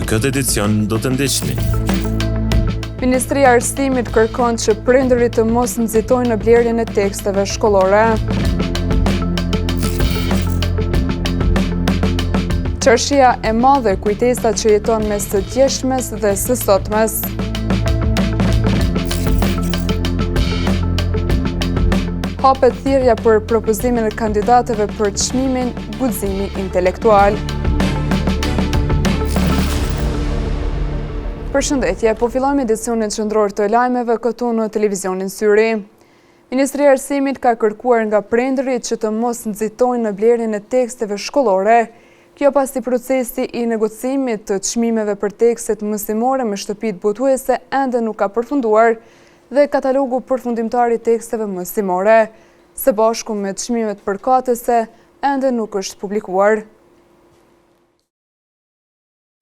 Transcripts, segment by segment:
këtë edicion do të ndiqni. Ministria e Arsimit kërkon që prindërit të mos nxitojnë në blerjen e teksteve shkollore. Çarshia e madhe, kujtesa që jeton mes së djeshmes dhe së sotmes. Hapet thirrja për propozimin e kandidatëve për çmimin Guximi intelektual. Përshëndetje, po fillojmë edicionin qendror të lajmeve këtu në televizionin Syri. Ministria e Arsimit ka kërkuar nga prindërit që të mos nxitojnë në blerjen e teksteve shkollore. Kjo pasi procesi i negocimit të çmimeve për tekstet mësimore me shtëpitë botuese ende nuk ka përfunduar dhe katalogu përfundimtar i teksteve mësimore, së bashku me çmimet përkatëse, ende nuk është publikuar.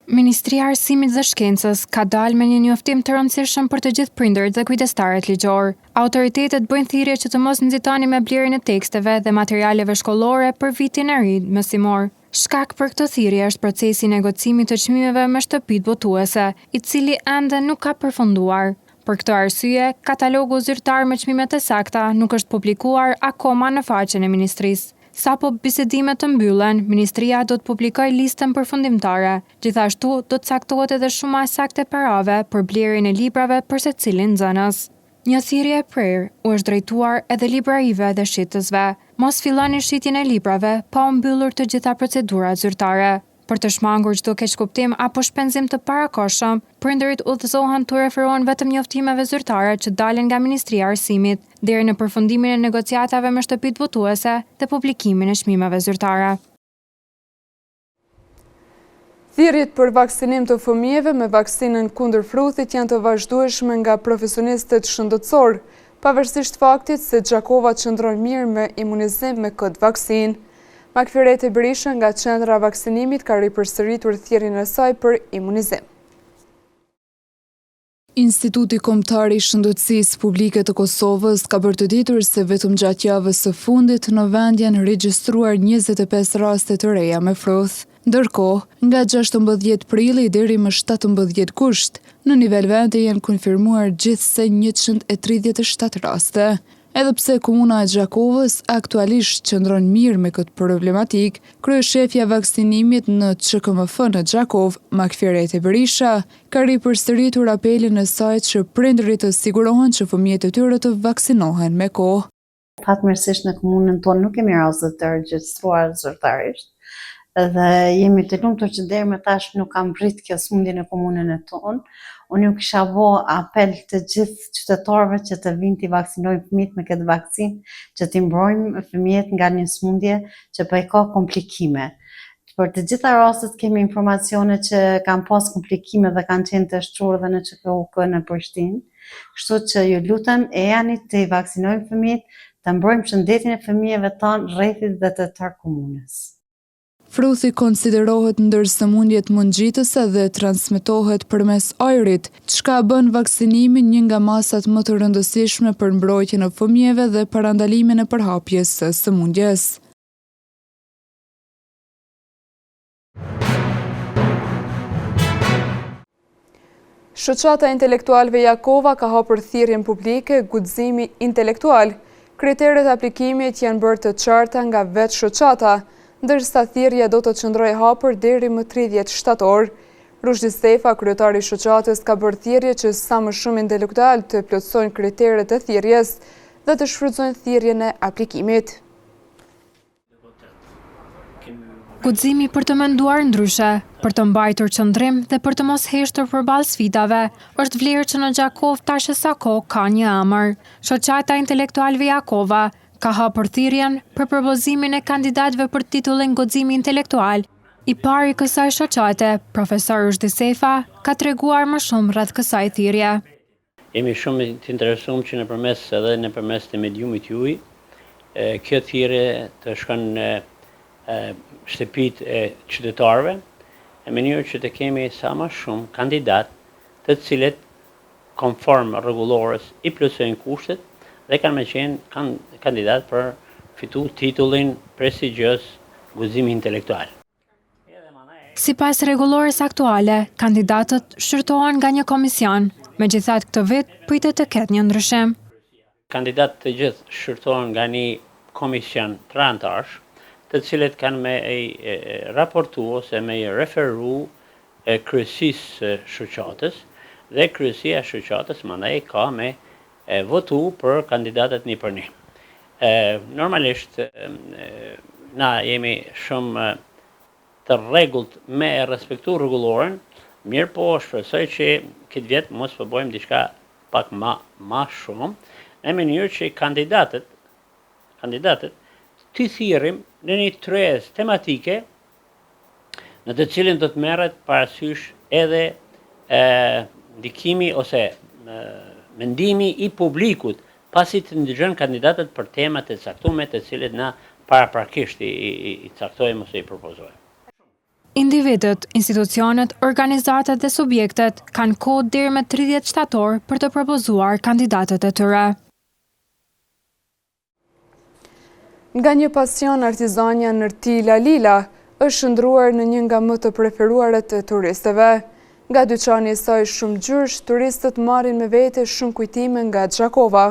Ministria e Arsimit dhe Shkencës ka dalë me një njoftim të rëndësishëm për të gjithë prindërit dhe kujdestarët ligjor. Autoritetet bëjnë thirrje që të mos nxitoni me blerjen e teksteve dhe materialeve shkollore për vitin e ri mësimor. Shkak për këtë thirrje është procesi i negocimit të çmimeve me shtëpitë botuese, i cili ende nuk ka përfunduar. Për këtë arsye, katalogu zyrtar me çmimet e sakta nuk është publikuar akoma në faqen e ministrisë. Sapo bisedimet të mbyllen, Ministria do të publikojë listën përfundimtare. Gjithashtu, do të caktohet edhe shuma e saktë e parave për blerjen e librave për secilin nxënës. Një thirrje e prerë u është drejtuar edhe librarive dhe shitësve. Mos filloni shitjen e librave pa u mbyllur të gjitha procedurat zyrtare. Për të shmangur çdo keqkuptim apo shpenzim të parakohshëm, prindërit udhëzohen të referohen vetëm njoftimeve zyrtare që dalin nga Ministria e Arsimit, deri në përfundimin e negociatave me shtëpitë votuese dhe publikimin e çmimeve zyrtare. Thirrjet për vaksinim të fëmijëve me vaksinën kundër fruthit janë të vazhdueshme nga profesionistët shëndetësor, pavarësisht faktit se Gjakova qëndron mirë me imunizim me këtë vaksinë. Makfirete Berisha nga Qendra Vaksinimit ka ripërsëritur thirrjen e saj për imunizim. Instituti Kombëtar i Shëndetësisë Publike të Kosovës ka bërtëditur se vetëm gjatë javës së fundit në vend janë regjistruar 25 raste të reja me fruth. Ndërkohë, nga 16 prilli deri më 17 gusht, në nivel vende janë konfirmuar gjithsej 137 raste. Edhe pse komuna e Gjakovës aktualisht qëndron mirë me këtë problematik, kryeshefja vaksinimit në QKMF në Gjakov, Makfirete Berisha, ka ripërsëritur apelin e saj që prindërit të sigurohen që fëmijët e tyre të vaksinohen me kohë. Fatmirësisht në komunën tonë nuk kemi raste të regjistruar zyrtarisht dhe jemi të lumtur që deri më tash nuk ka mbrit kjo sëmundje në komunën e tonë. Unë ju kisha bo apel të gjithë qytetarëve që të vinë t'i vaksinojnë fëmijët me këtë vaksinë, që t'i mbrojmë fëmijët nga një sëmundje që po ka komplikime. Për të gjitha rastet kemi informacione që kanë pas komplikime dhe kanë qenë të shtrur dhe në QKUK në Prishtinë. Kështu që ju lutem e jani t'i vaksinojmë fëmijët, të mbrojmë shëndetin e fëmijëve tanë rrethit dhe të tërë komunës. Fruthi konsiderohet ndër sëmundjet mundgjitëse dhe transmetohet përmes ajrit, çka bën vaksinimin një nga masat më të rëndësishme për mbrojtjen e fëmijëve dhe parandalimin e përhapjes së sëmundjes. Shoqata Intelektualëve Jakova ka hapur thirrjen publike Guximi intelektual. Kriteret e aplikimit janë bërë të qarta nga vetë shoqata, ndërsa thirrja do të qëndrojë hapur deri më 30 shtator. Rushdi Stefa, kryetari i shoqatës, ka bërë thirrje që sa më shumë intelektual të plotësojnë kriteret e thirrjes dhe të shfrytëzojnë thirrjen e aplikimit. Guximi për të menduar ndryshe, për të mbajtur qëndrim dhe për të mos heshtur përballë sfidave, është vlerë që në Gjakov tash e sa kohë ka një emër. Shoqata Intelektualëve Jakova ka hapur thirrjen për propozimin e kandidatëve për titullin Guximi intelektual. I pari kësaj shoqate, profesor Rushdi Stefa, ka treguar më shumë rreth kësaj thirrje. Jemi shumë të interesuar që nëpërmes të mediumit juaj, kjo thirrje të shkon në shtëpitë e qytetarëve, në mënyrë që të kemi sa më shumë kandidat të cilët konform rregullores i plotësojnë kushtet dhe kanë më qenë kandidat për fitu titullin prestigjos Guximi intelektual. Sipas rregullores aktuale, kandidatët shërtohen nga një komision, megjithatë këtë vit pritet të ketë një ndryshim. Kandidatët të gjithë shërtohen nga një komision të anëtarësh, të cilët kanë me raportu ose me referu kryesisë shoqatës, dhe kryesia e shoqatës mandej ka me votu për kandidatët një për një. Normalisht na jemi shumë të rregullt me respektu rregulloren, mirë po shpresoj që këtë vit mos po bëjmë diçka pak ma shumë, në mënyrë që kandidatët të thirrim në një tryezë tematike në të cilën do të merret parasysh edhe ndikimi ose mendimi i publikut pasi të ndëgjon kandidatët për temat e caktuara të cilët na paraprakisht i caktojmë ose i propozojmë. Individët, institucionet, organizatat dhe subjektet kanë kohë deri më 30 shtator për të propozuar kandidatët e tyre. Nga një pasion, artizania Nërti Lalila është shndruar në një nga më të preferuaret e turistëve. Nga dyqani i saj shumë gjyrsh, turistët marrin me vete shumë kujtime nga Gjakova.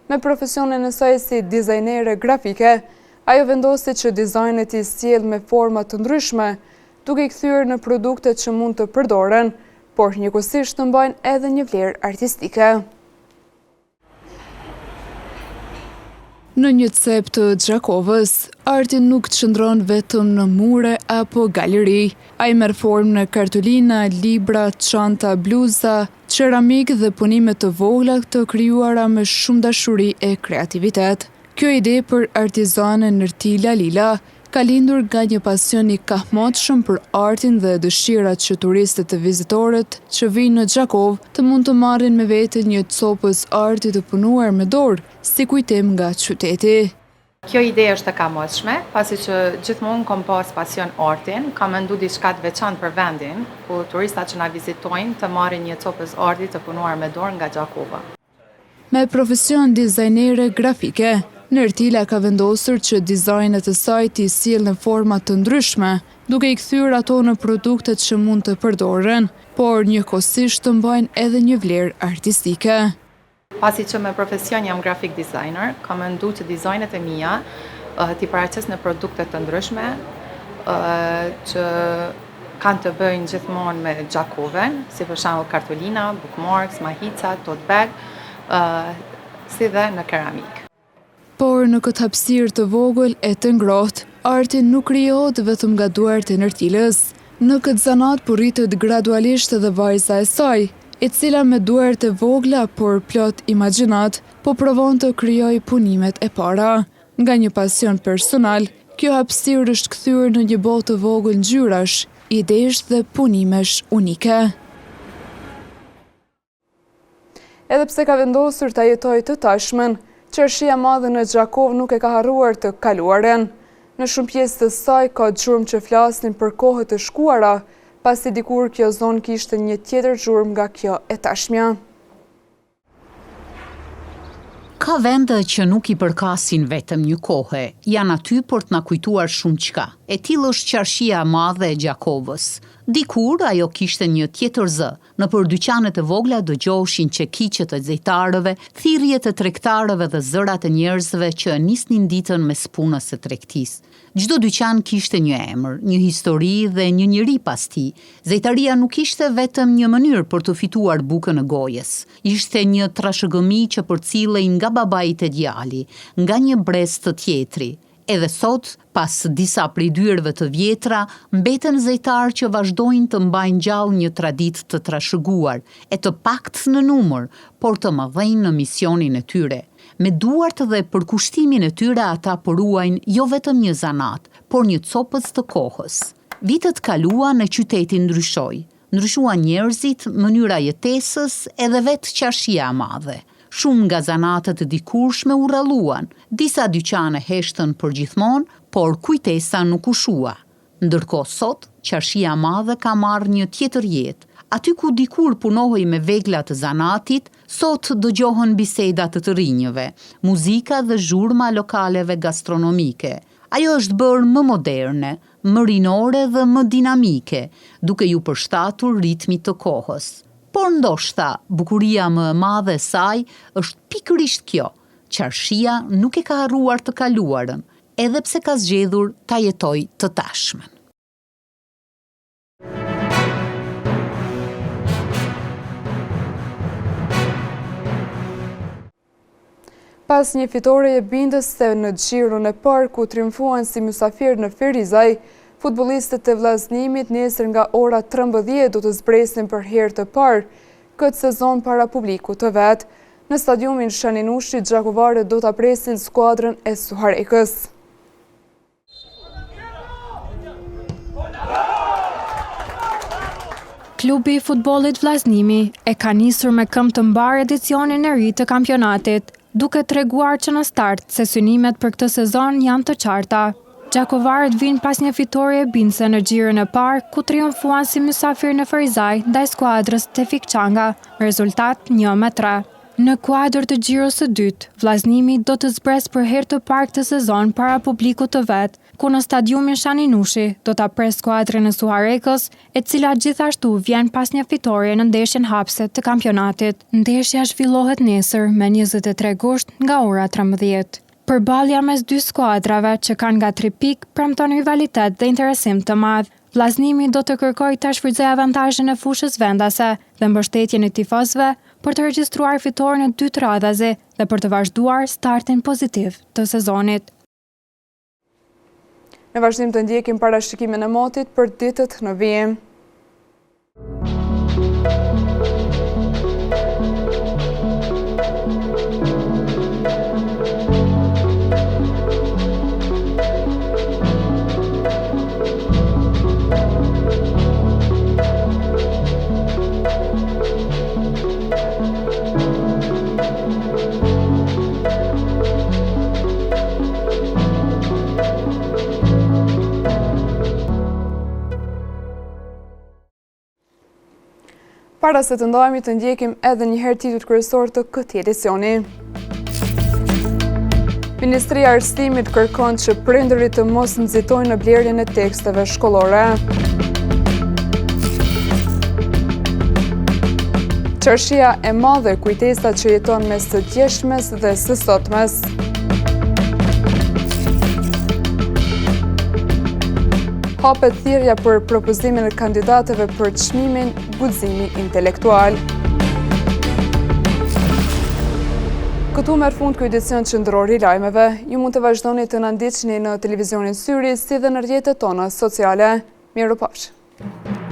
Me profesionin e saj si dizajnere grafike, ajo vendosi që dizajnet i sjell me forma të ndryshme, duke i kthyer në produkte që mund të përdoren, por njëkohësisht të mbajnë edhe një vlerë artistike. Në një cep të Gjakovës, arti nuk qëndron vetëm në mure apo galeri. Ai merr formë në kartolina, libra, çanta, bluza, ceramik dhe punime të vogla të krijuara me shumë dashuri e kreativitet. Kjo ide për artizanën Nërti Lalila ka lindur nga një pasion i kahmotshëm për artin dhe dëshirat që turistët e vizitorët që vijnë në Gjakov të mund të marrin me vete një copës arti të punuar me dorë, si kujtim nga qyteti. Kjo ide është e kamotshme, pasi që gjithmonë kam pas pasion artin, kam mendu diçka të veçantë për vendin, ku turistat që na vizitojnë të marrin një copës arti të punuar me dorë nga Gjakova. Me profesion dizajnere grafike, Nërtila ka vendosur që dizajnet e saj t'i sjellë në forma të ndryshme, duke i kthyer ato në produktet që mund të përdoren, por njëkohësisht të mbajnë edhe një vlerë artistike. Pasi që me profesion jam graphic designer, kam mendu që dizajnet e mia t'i paraqes në produkte të ndryshme, që kanë të bëjnë gjithmonë me Gjakoven, si për shembull kartolina, bookmarks, mahica, tote bag, si dhe në keramik. Por në këtë hapësirë të vogël e të ngrohtë, arti nuk krijohet vetëm nga duart e Nërtilës. Në këtë zanat porritet gradualisht edhe vajza e saj, e cila me duart e vogla por plot imagjinat, po provon të krijojë punimet e para. Nga një pasion personal, kjo hapësirë është kthyer në një botë të vogël ngjyrash, idesh dhe punimesh unike. Edhe pse ka vendosur ta jetojë të tashmen, Qershia madhe në Gjakov nuk e ka harruar të kaluaren. Në shumë pjesë të saj ka gjurmë që flasin për kohët e shkuara, pasi dikur kjo zonë kishte një tjetër gjurmë nga kjo e tashmja. Ka vende që nuk i përkasin vetëm një kohë, janë aty për të na kujtuar shumë çka. E tillë është Qershia e madhe e Gjakovës. Dikur ajo kishte një tjetër zë. Nëpër dyqanet e vogla dëgjoheshin çekiqet e zejtarëve, thirrjet e tregtarëve dhe zërat e njerëzve që nisnin ditën mes punës së tregtisë. Çdo dyqan kishte një emër, një histori dhe një njeri pas tij. Zejtaria nuk ishte vetëm një mënyrë për të fituar bukën e gojës. Ishte një trashëgëmi që përcillej nga babai te djali, nga një brez të tjetri. Edhe sot, pas disa pridhyrëve të vjetra, mbeten zejtarë që vazhdojnë të mbajnë gjallë një traditë të trashëguar, e të paktë në numër, por të mëdhenj në misionin e tyre. Me duart dhe përkushtimin e tyre ata poruajnë jo vetëm një zanat, por një copës të kohës. Vitet kaluan e qyteti ndryshoi. Ndryshuan njerëzit, mënyra jetesës edhe vetë Qershia e madhe. Shumë nga zanatët e dikurshme u rralluan, disa dyqane heshtën përgjithmonë, por kujtesa nuk u shua. Ndërkohë sot, Qershia e madhe ka marrë një tjetër jetë. Aty ku dikur punohej me vegla të zanatit, sot dëgjohen biseda të rinjëve, muzika dhe zhurma lokaleve gastronomike. Ajo është bërë më moderne, më rinore dhe më dinamike, duke ju përshtatur ritmit të kohës. Por ndoshta, bukuria më e madhe e saj është pikërisht kjo. Qarshia nuk e ka harruar të kaluarën, edhe pse ka zgjedhur ta jetojë të tashmen. Pas një fitore e bindës se në Gjiron e parë ku triumfuan si mysafir në Ferizaj, futbollistët e vllazënimit nesër nga ora 13 do të zbresin për herë të parë këtë sezon para publikut të vet. Në stadiumin Shaninushi, gjakovarët do ta presin skuadrën e Suharekës. Klubi i futbollit Vllaznimi e ka nisur me këmbë të mbar edicionin e ri të kampionatit, duke treguar që në start se synimet për këtë sezon janë të qarta. Gjakovarët vinë pas një fitore e bindëse në Gjiron e parë, ku triumfuan si mysafir në Ferizaj ndaj skuadrës Tevfik Çanga, rezultat 1-3. Në kuadër të Gjiros së dytë, Vllaznimi do të zbres për herë të parë këtë sezon para publikut të vet, ku në stadiumin Shaninushi do ta pres skuadrën e Suharekës, e cila gjithashtu vjen pas një fitore në ndeshjen hapse të kampionatit. Ndeshja zhvillohet nesër me 23 gusht nga ora 13. Përballja mes dy skuadrave që kanë nga 3 pikë premton rivalitet dhe interesim të madh. Vllaznimi do të kërkojë ta shfrytëzojë avantazhin e fushës vendase dhe mbështetjen e tifozëve për të regjistruar fitoren e dytë radhazi dhe për të vazhduar startin pozitiv të sezonit. Në vazhdim të ndjekim parashikimin e motit për ditët në vijim. Para se të ndajemi të ndjekim edhe një herë titujt kryesor të këtij edicioni. Ministria e Arsimit kërkon që prindërit të mos nxitojnë në blerjen e teksteve shkollore. Qarshia e madhe kujtesa që jeton mes së djeshmes dhe së sotmes. Hapet thirrja për propozimin e kandidatëve për çmimin Guximi intelektual. Këtu merr fund ky edicion qendror i lajmeve. Ju mund të vazhdoni të na ndiqni në televizionin Syri si dhe në rrjetet tona sociale. Mirupafshim.